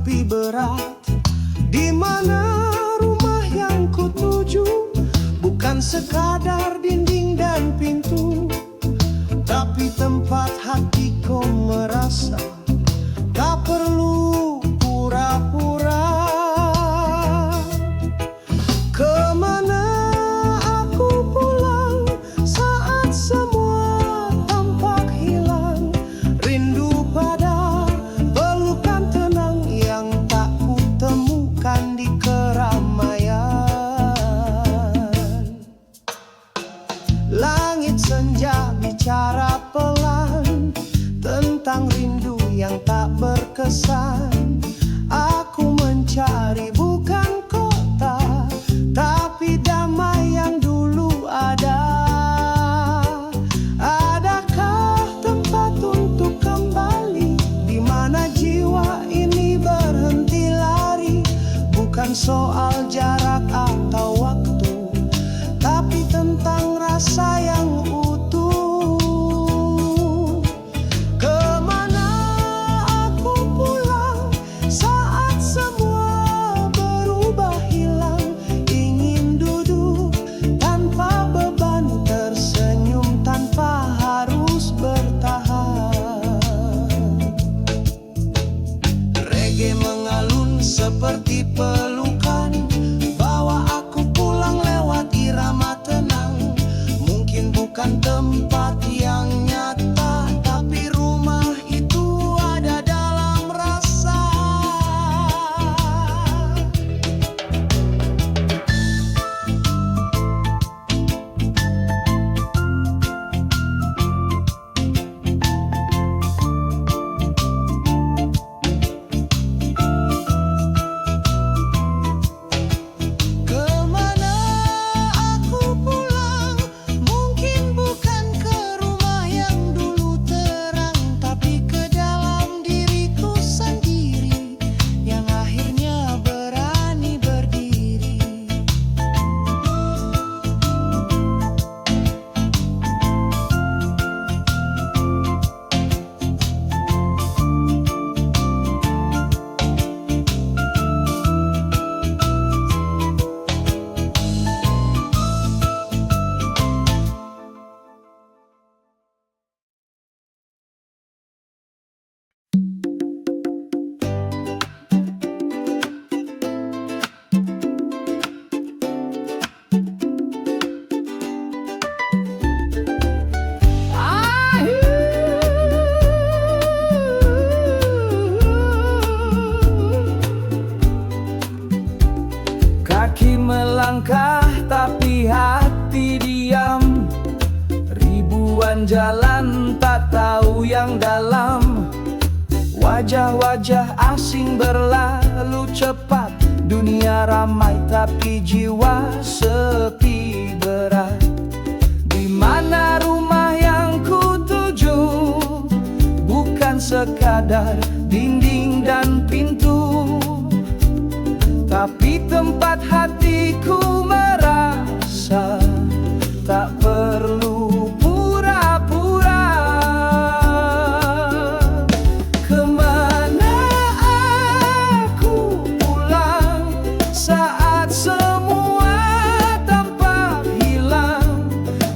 tapi berat. Di mana rumah yang kutuju bukan sekadar dinding dan pintu, tapi tempat hatiku merasa tak perlu pura-pura. Kemana aku pulang saat semua tampak hilang, rindu pada pelukan tenang yang tak kutemukan di keramaian. Langit senja bicara pelan tentang rindu yang tak berkesan. Aku mencari bukan kota, tapi damai yang dulu ada. Adakah tempat untuk kembali, di mana jiwa ini berhenti lari? Bukan soal jarak atau waktu, tapi tentang rasa yang utuh. Kemana aku pulang saat semua berubah hilang, ingin duduk tanpa beban, tersenyum tanpa harus bertahan. Reggae mengalun seperti pelukan, bawa aku pulang lewat irama tenang. Mungkin bukan tempat yang nyata, tapi rumah itu ada dalam rasa. Kemana aku pulang, mungkin bukan ke rumah yang dulu terang, tapi ke dalam diriku sendiri yang akhirnya berani berdiri. Kaki melangkah tapi hati diam, ribuan jalan tak tahu yang dalam. Wajah-wajah asing berlalu cepat, dunia ramai tapi jiwa sepi berat. Di mana rumah yang kutuju bukan sekadar dinding dan pintu, tapi tempat hatiku merasa tak perlu pura-pura. Kemana aku pulang saat semua tampak hilang,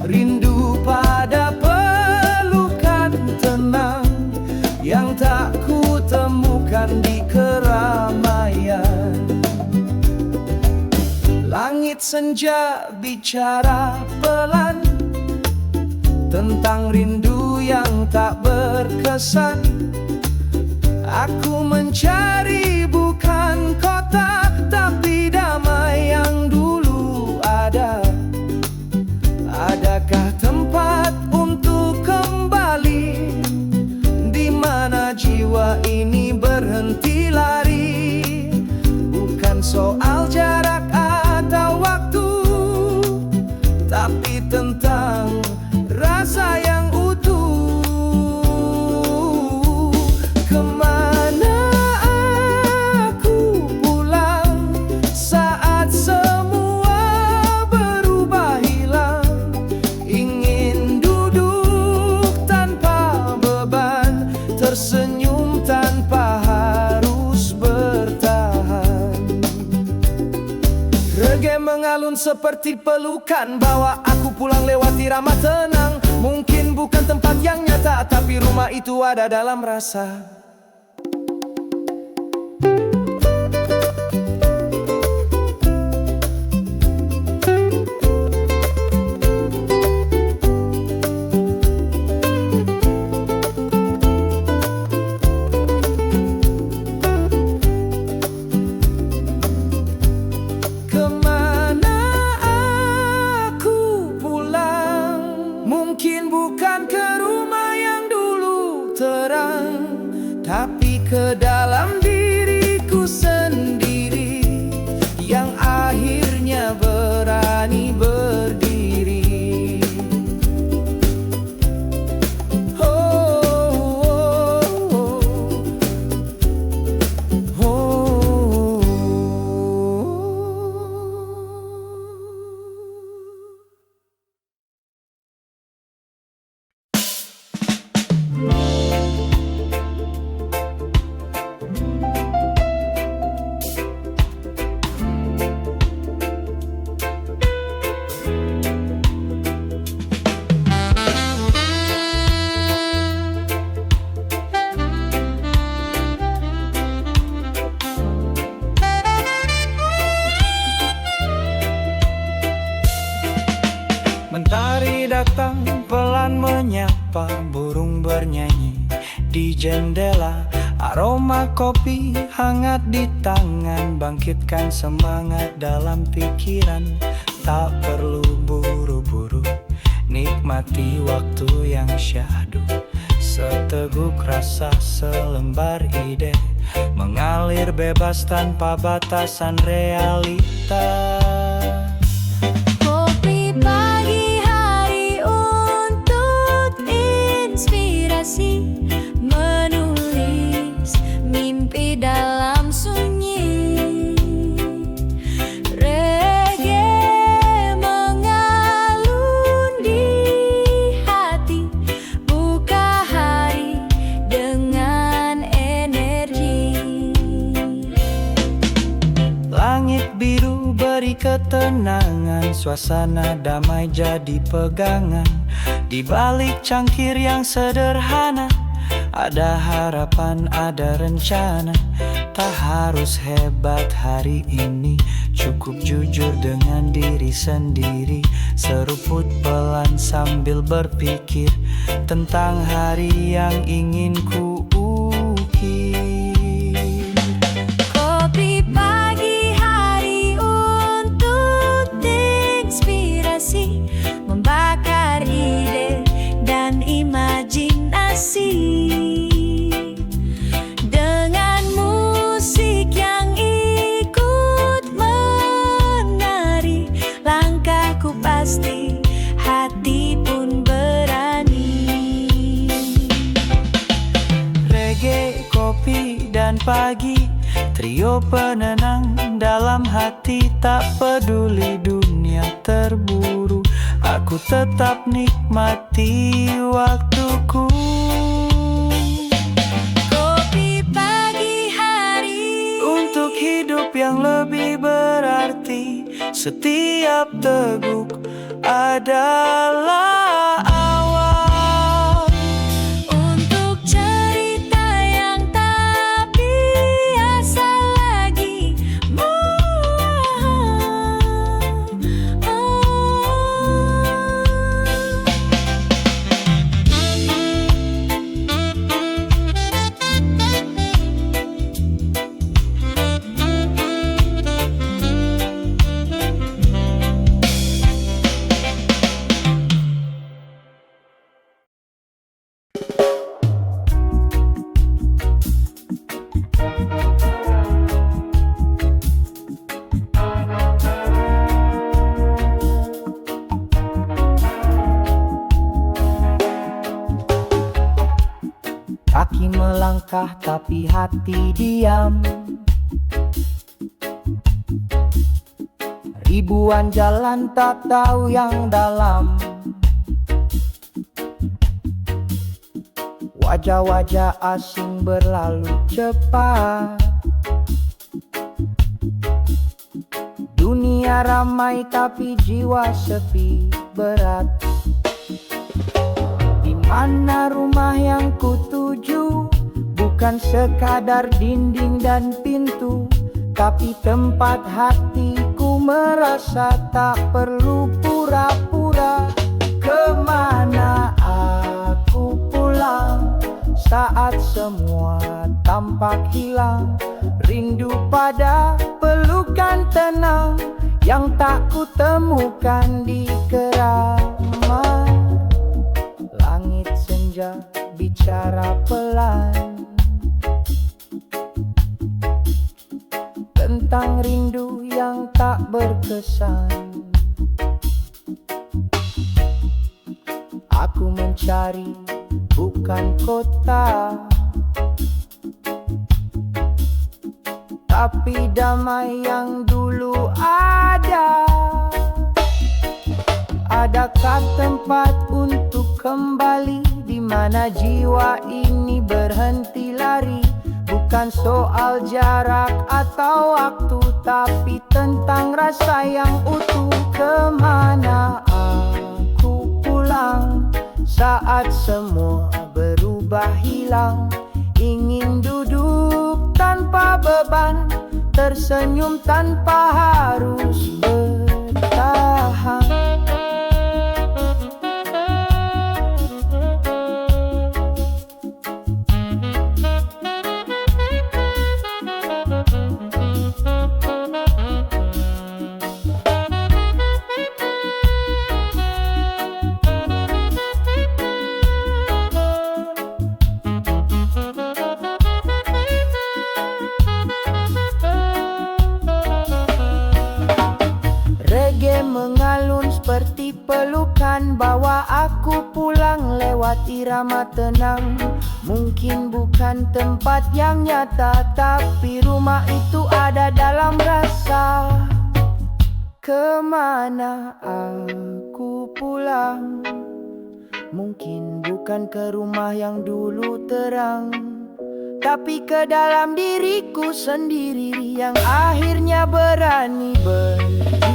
rindu pada pelukan tenang yang tak kutemukan di keramaian. Langit senja bicara pelan tentang rindu yang tak berkesan. Aku mencari bukan kota, tapi damai yang dulu ada. Adakah tempat untuk kembali, di mana jiwa ini berhenti lari? Bukan soal jarak atau waktu, tapi tentang rasa yang utuh. Kemana mengalun seperti pelukan. Bawa aku pulang lewat irama tenang. Mungkin bukan tempat yang nyata, tapi rumah itu ada dalam rasa. Kemana aku pulang? Mungkin bukan ke rumah yang dulu terang, tapi ke dalam diriku sendiri yang akhirnya berani berdiri. Oh, oh, oh, oh. Mentari datang pelan menyapa, burung bernyanyi di jendela. Aroma kopi hangat di tangan, bangkitkan semangat dalam pikiran. Tak perlu buru-buru, nikmati waktu yang syahdu. Seteguk rasa, selembar ide, mengalir bebas tanpa batasan realita. Kopi pagi hari untuk inspirasi, menulis mimpi dalam sunyi. Reggae mengalun di hati, buka hari dengan energi. Langit biru beri ketenangan, suasana damai jadi pegangan. Di balik cangkir yang sederhana, ada harapan, ada rencana. Tak harus hebat hari ini, cukup jujur dengan diri sendiri. Seruput pelan sambil berpikir tentang hari yang ingin ku ukir. Kopi pagi hari untuk inspirasi, membakar ide dan imajinasi. Dengan musik yang ikut menari, langkahku pasti, hati pun berani. Reggae, kopi, dan pagi, trio penenang dalam hati. Tak peduli dunia terburu, aku tetap nikmati waktuku. Kopi pagi hari Untuk hidup yang lebih berarti, setiap teguk adalah awal. untuk cerita yang tak biasa lagi. Kaki melangkah tapi hati diam. Ribuan jalan tak tahu yang dalam. Wajah-wajah asing berlalu cepat. Dunia Dunia ramai tapi jiwa sepi berat. Di mana rumah yang kutuju bukan sekadar dinding dan pintu, tapi tempat hatiku merasa tak perlu pura-pura. Kemana aku pulang saat semua tampak hilang? Rindu pada pelukan tenang yang tak kutemukan di keramat. Langit senja bicara pelan tentang rindu yang tak berkesan. Aku mencari bukan kota, tapi damai yang dulu ada. Adakah tempat untuk kembali di mana jiwa ini berhenti lari? Bukan soal jarak atau waktu, tapi tentang rasa yang utuh. Kemana aku pulang saat semua berubah hilang? Ingin duduk tanpa beban, tersenyum tanpa harus bertahan. Mengalun seperti pelukan, bawa aku pulang lewat irama tenang. Mungkin bukan tempat yang nyata, tapi rumah itu ada dalam rasa. Kemana aku pulang? Mungkin bukan ke rumah yang dulu terang, tapi ke dalam diriku sendiri yang akhirnya berani berdiri.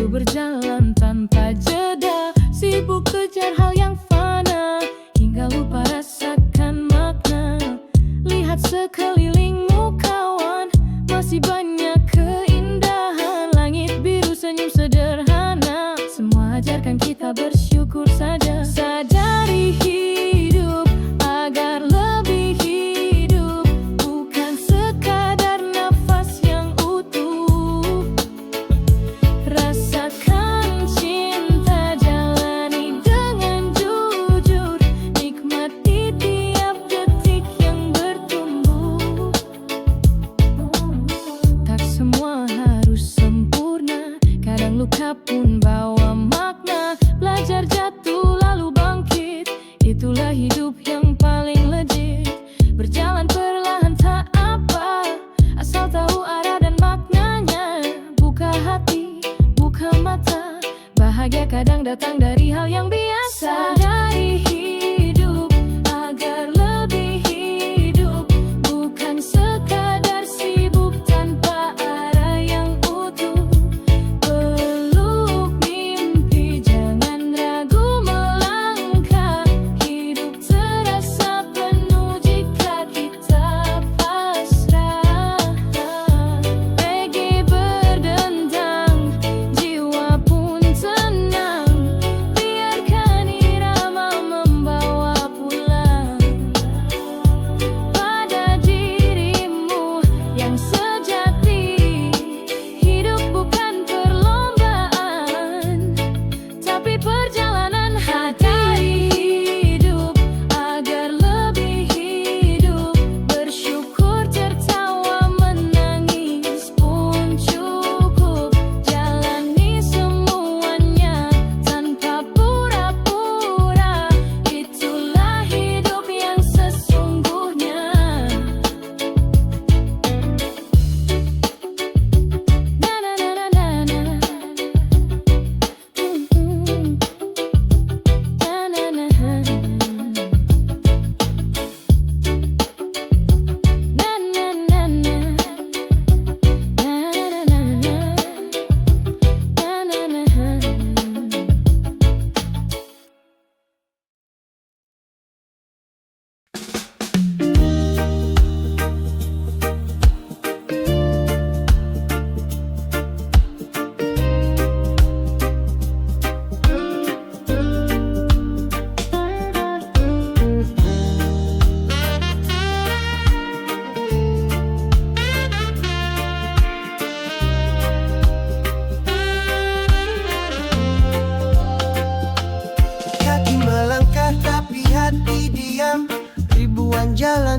Berjalan tanpa jeda, sibuk kejar hal yang fana, hingga lupa rasakan makna. Lihat sekelilingmu kawan, masih banyak keindahan. Langit biru, senyum sederhana, semua ajarkan kita bersyukur saja. Sadari hidup agar lebih hidup, bukan sekadar nafas yang utuh. Rasakan cinta, jalani dengan jujur, nikmati tiap detik yang bertumbuh.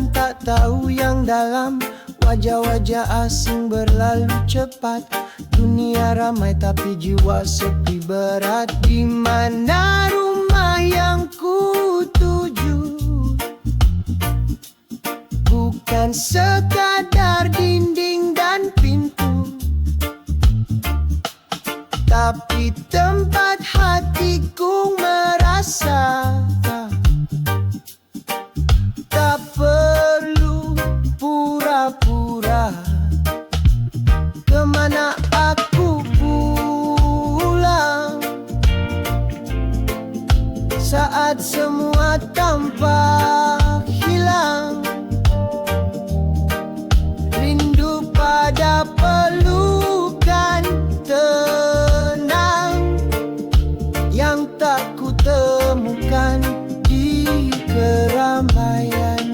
dan tak tahu yang dalam. Wajah-wajah asing berlalu cepat. Dunia ramai tapi jiwa sepi berat. Di mana rumah yang ku tuju? Bukan sekadar dinding dan pintu, tapi tempat hatiku merasa. Tak perlu pura-pura. Kemana aku pulang saat semua tampak hilang? Rindu pada pelukan tenang yang tak kutemukan di keramaian.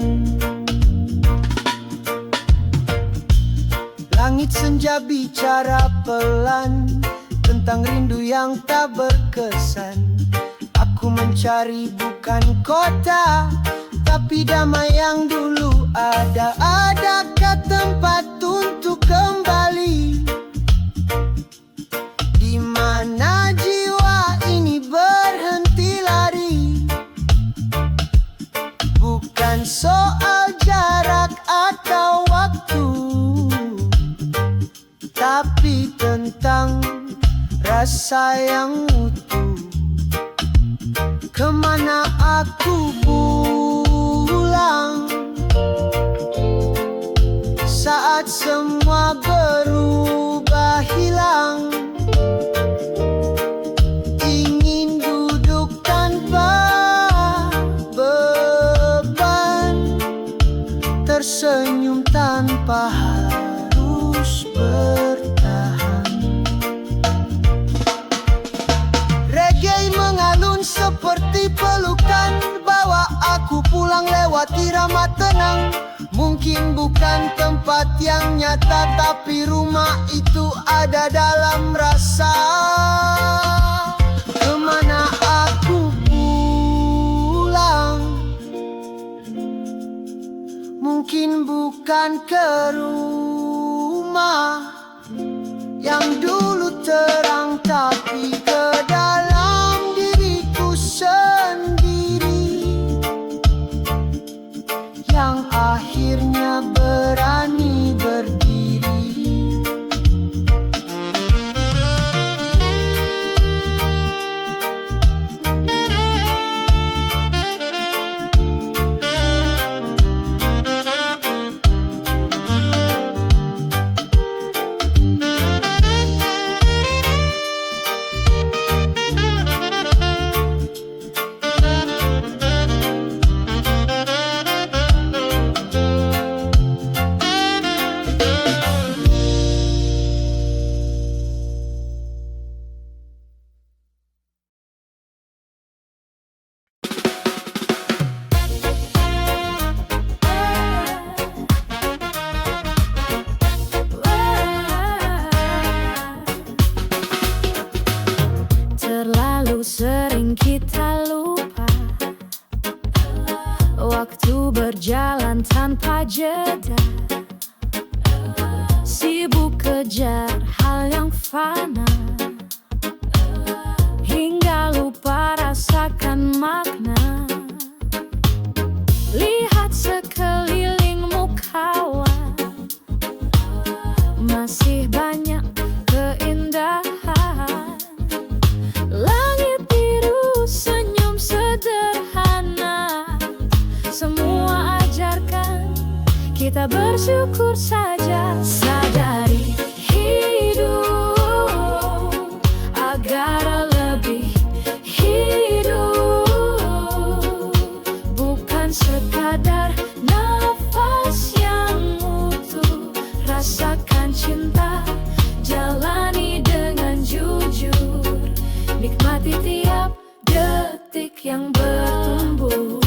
Langit senja bicara pelan tentang rindu yang tak berkesan. Aku mencari bukan kota, tapi damai yang dulu ada. Adakah tempat untuk kembali? Di mana jiwa ini berhenti lari? Bukan soal jarak atau waktu, tapi tentang rasa yang utuh. Kemana aku pulang saat semua berubah hilang? Ingin duduk tanpa beban, tersenyum tanpa harus bertahan. Reggae mengalun seperti pelukan, bawa aku pulang lewat irama tenang. Mungkin bukan tempat yang nyata, tapi rumah itu ada dalam rasa. Kemana aku pulang? Mungkin bukan ke rumah yang dulu terang, tapi ke dalam diriku sendiri yang akhirnya berani berdiri. Terlalu sering kita lupa, waktu berjalan tanpa jeda. Sibuk kejar hal yang fana, hingga lupa rasakan makna. Lihat sekelilingmu kawan, masih banyak keindahan. Langit biru, senyum sederhana, semua ajarkan kita bersyukur saja. Sadari hidup agar lebih hidup, bukan sekadar nafas yang utuh. Rasakan cinta, jalani dengan jujur, nikmati tiap detik yang bertumbuh.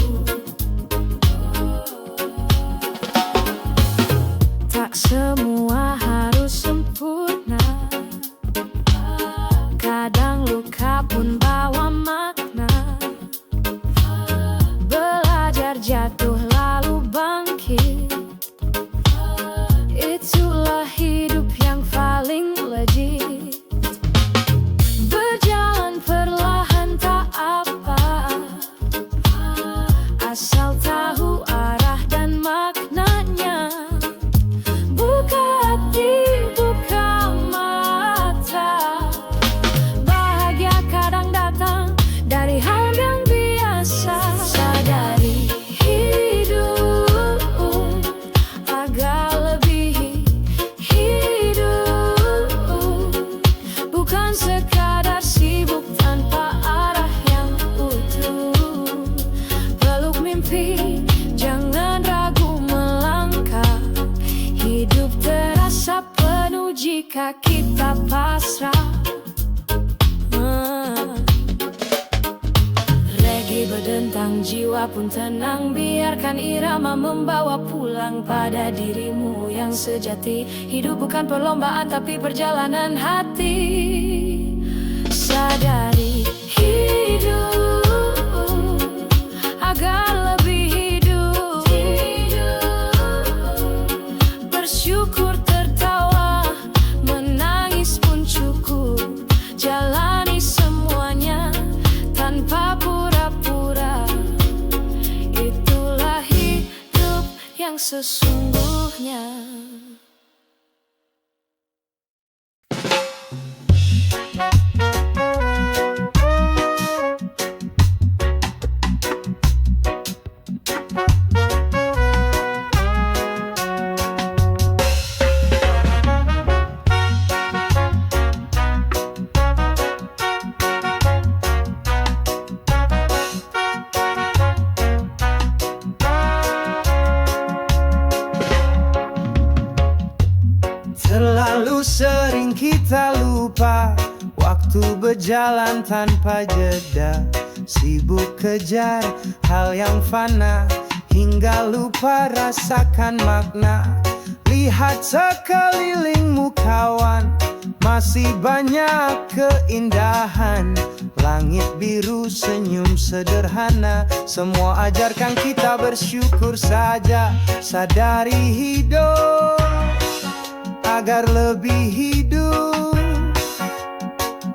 Tak semua harus sempurna, kadang luka pun bawa makna. Belajar jatuh lalu bangkit, jika kita pasrah. Reggae berdentang, jiwa pun tenang. Biarkan irama membawa pulang pada dirimu yang sejati. Hidup bukan perlombaan tapi perjalanan hati. Sadari hidup agar lebih hidup. Bersyukur, tertawa, menangis pun cukup. Jalani semuanya tanpa pura-pura. Itulah hidup yang sesungguhnya. Terlalu sering kita lupa, waktu berjalan tanpa jeda. Sibuk kejar hal yang fana, hingga lupa rasakan makna. Lihat sekelilingmu kawan, masih banyak keindahan. Langit biru, senyum sederhana, semua ajarkan kita bersyukur saja. Sadari hidup agar lebih hidup,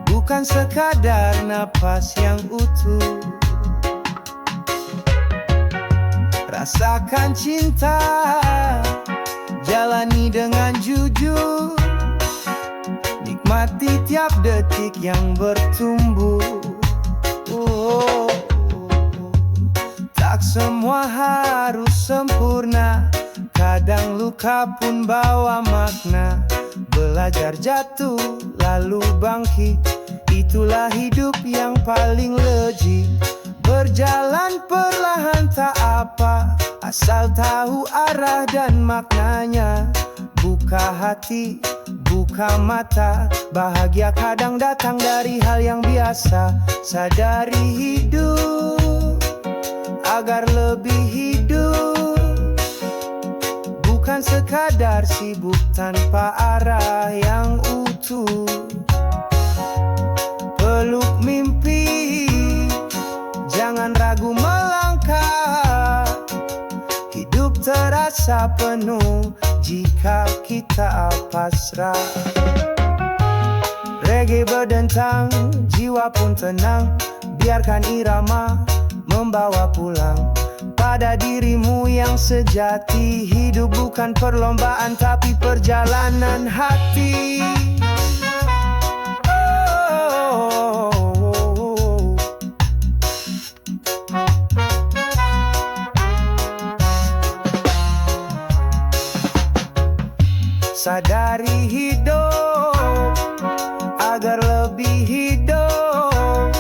bukan sekadar napas yang utuh. Rasakan cinta, jalani dengan jujur. Nikmati tiap detik yang bertumbuh. Tak semua harus sempurna, kadang luka pun bawa makna. Belajar jatuh lalu bangkit, itulah hidup yang paling legit. Berjalan perlahan tak apa, asal tahu arah dan maknanya. Buka hati, buka mata, bahagia kadang datang dari hal yang biasa. Sadari hidup agar lebih hidup, bukan sekadar sibuk tanpa arah yang utuh. Peluk mimpi, jangan ragu melangkah. Hidup terasa penuh jika kita pasrah. Reggae berdentang, jiwa pun tenang. Biarkan irama membawa pulang pada dirimu yang sejati. Hidup bukan perlombaan tapi perjalanan hati. Sadari hidup agar lebih hidup.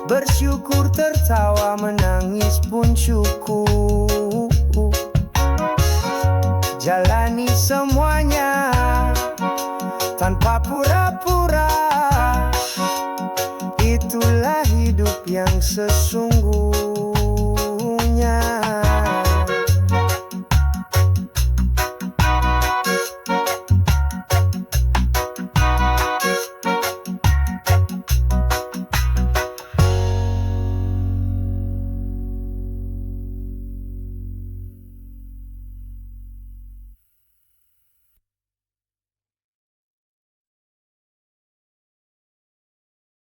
Bersyukur, tertawa, menangis pun cukup. Jalani semuanya tanpa pura-pura. Itulah hidup yang sesungguhnya.